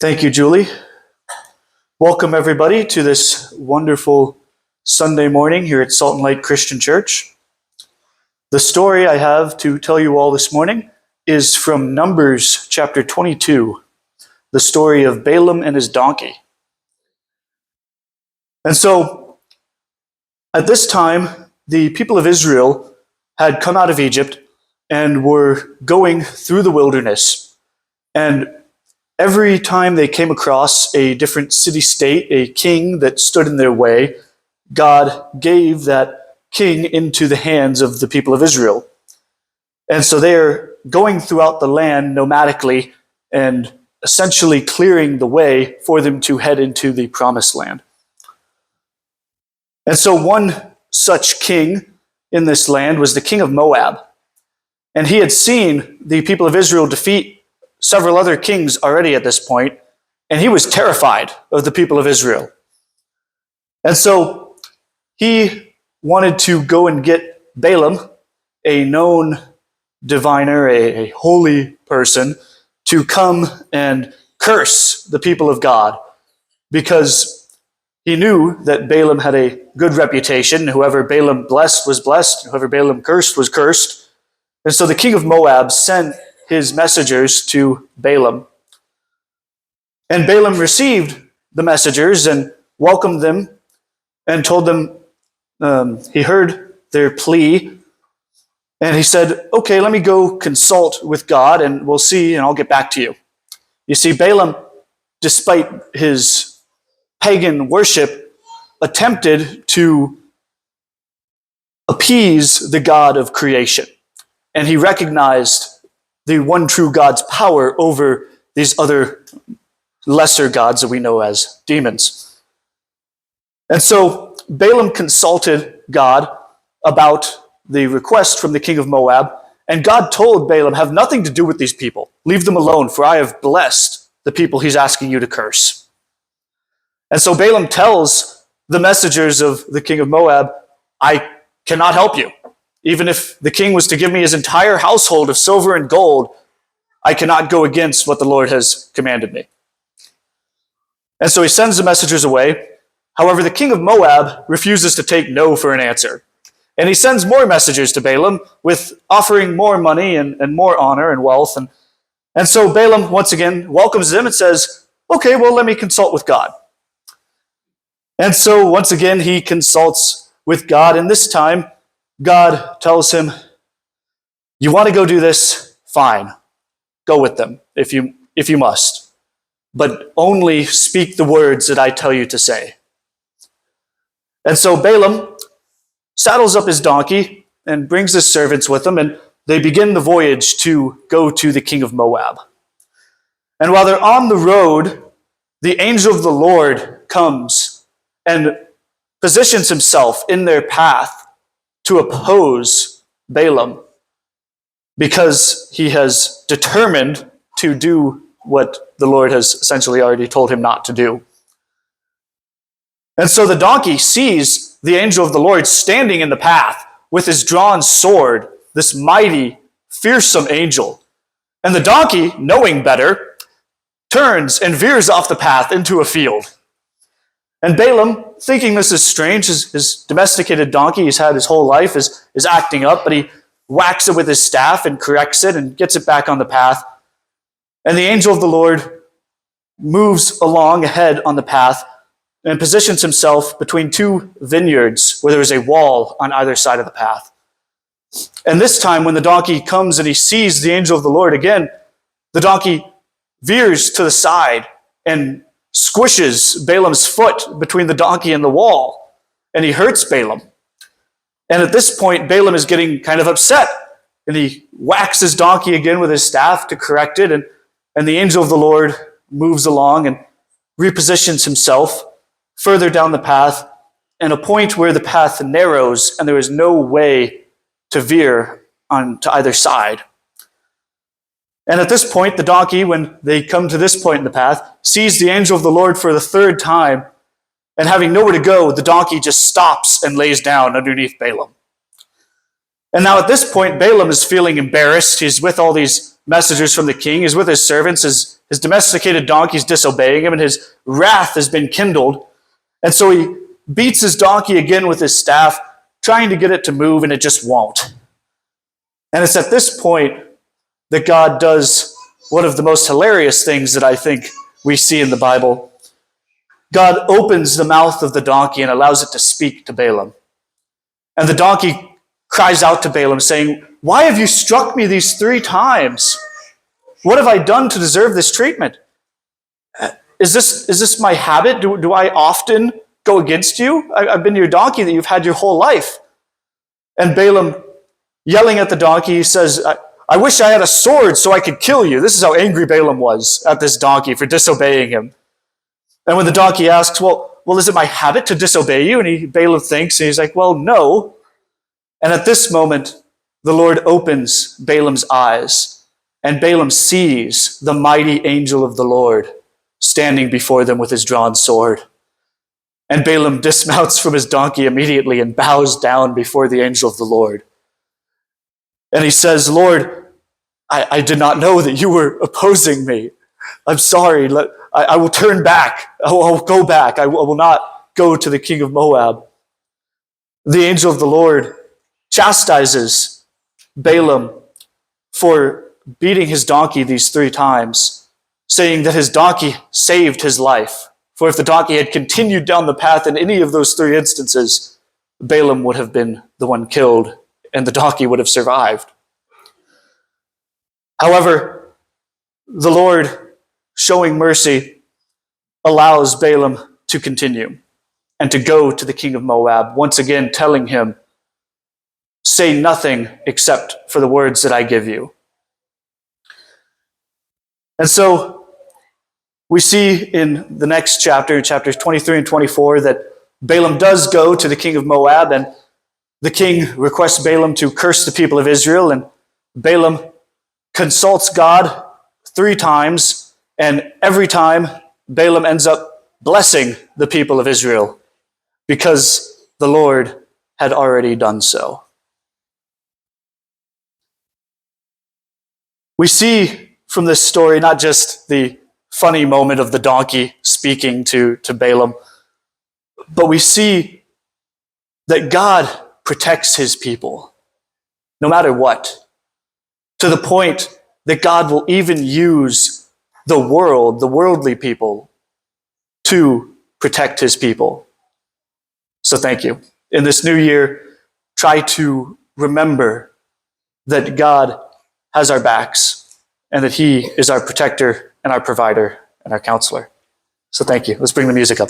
Thank you, Julie. Welcome, everybody, to this wonderful Sunday morning here at Salt and Light Christian Church. The story I have to tell you all this morning is from Numbers chapter 22, the story of Balaam and his donkey. And so, at this time, the people of Israel had come out of Egypt and were going through the wilderness. And every time they came across a different city-state, a king that stood in their way, God gave that king into the hands of the people of Israel. And so they are going throughout the land nomadically and essentially clearing the way for them to head into the promised land. And so one such king in this land was the king of Moab. And he had seen the people of Israel defeat several other kings already at this point, and he was terrified of the people of Israel. And so he wanted to go and get Balaam, a known diviner, a holy person, to come and curse the people of God, because he knew that Balaam had a good reputation. Whoever Balaam blessed was blessed, whoever Balaam cursed was cursed. And so the king of Moab sent his messengers to Balaam. And Balaam received the messengers and welcomed them and told them he heard their plea. And he said, okay, let me go consult with God and we'll see and I'll get back to you. You see, Balaam, despite his pagan worship, attempted to appease the God of creation. And he recognized the one true God's power over these other lesser gods that we know as demons. And so Balaam consulted God about the request from the king of Moab, and God told Balaam, have nothing to do with these people. Leave them alone, for I have blessed the people he's asking you to curse. And so Balaam tells the messengers of the king of Moab, I cannot help you. Even if the king was to give me his entire household of silver and gold, I cannot go against what the Lord has commanded me. And so he sends the messengers away. However, the king of Moab refuses to take no for an answer. And he sends more messengers to Balaam with offering more money and more honor and wealth. And so Balaam once again welcomes them and says, okay, well, let me consult with God. And so once again, he consults with God. And this time, God tells him, you want to go do this? Fine. Go with them if you must. But only speak the words that I tell you to say. And so Balaam saddles up his donkey and brings his servants with him, and they begin the voyage to go to the king of Moab. And while they're on the road, the angel of the Lord comes and positions himself in their path to oppose Balaam, because he has determined to do what the Lord has essentially already told him not to do. And so the donkey sees the angel of the Lord standing in the path with his drawn sword, this mighty, fearsome angel. And the donkey, knowing better, turns and veers off the path into a field. And Balaam, thinking this is strange, his domesticated donkey he's had his whole life is acting up, but he whacks it with his staff and corrects it and gets it back on the path. And the angel of the Lord moves along ahead on the path and positions himself between two vineyards where there is a wall on either side of the path. And this time when the donkey comes and he sees the angel of the Lord again, the donkey veers to the side and squishes Balaam's foot between the donkey and the wall, and he hurts Balaam. And at this point, Balaam is getting kind of upset, and he whacks his donkey again with his staff to correct it, and the angel of the Lord moves along and repositions himself further down the path, and a point where the path narrows and there is no way to veer on to either side. And at this point, the donkey, when they come to this point in the path, sees the angel of the Lord for the third time, and having nowhere to go, the donkey just stops and lays down underneath Balaam. And now at this point, Balaam is feeling embarrassed. He's with all these messengers from the king. He's with his servants. His domesticated donkey's disobeying him, and his wrath has been kindled. And so he beats his donkey again with his staff, trying to get it to move, and it just won't. And it's at this point that God does one of the most hilarious things that I think we see in the Bible. God opens the mouth of the donkey and allows it to speak to Balaam. And the donkey cries out to Balaam, saying, "Why have you struck me these 3 times? What have I done to deserve this treatment? Is this my habit? Do I often go against you? I've been your donkey that you've had your whole life." And Balaam, yelling at the donkey, says, I wish I had a sword so I could kill you. This is how angry Balaam was at this donkey for disobeying him. And when the donkey asks, well, is it my habit to disobey you? And Balaam thinks, and he's like, well, no. And at this moment, the Lord opens Balaam's eyes, and Balaam sees the mighty angel of the Lord standing before them with his drawn sword. And Balaam dismounts from his donkey immediately and bows down before the angel of the Lord. And he says, "Lord, I did not know that you were opposing me. I'm sorry. I will turn back. I will go back. I will not go to the king of Moab." The angel of the Lord chastises Balaam for beating his donkey these 3 times, saying that his donkey saved his life. For if the donkey had continued down the path in any of those 3 instances, Balaam would have been the one killed, and the donkey would have survived. However, the Lord, showing mercy, allows Balaam to continue and to go to the king of Moab, once again telling him, "Say nothing except for the words that I give you." And so we see in the next chapter, chapters 23 and 24, that Balaam does go to the king of Moab, and the king requests Balaam to curse the people of Israel, and Balaam consults God 3 times, and every time Balaam ends up blessing the people of Israel because the Lord had already done so. We see from this story not just the funny moment of the donkey speaking to Balaam, but we see that God protects his people no matter what, to the point that God will even use the world, the worldly people, to protect his people. So thank you. In this new year, try to remember that God has our backs and that he is our protector and our provider and our counselor. So thank you. Let's bring the music up.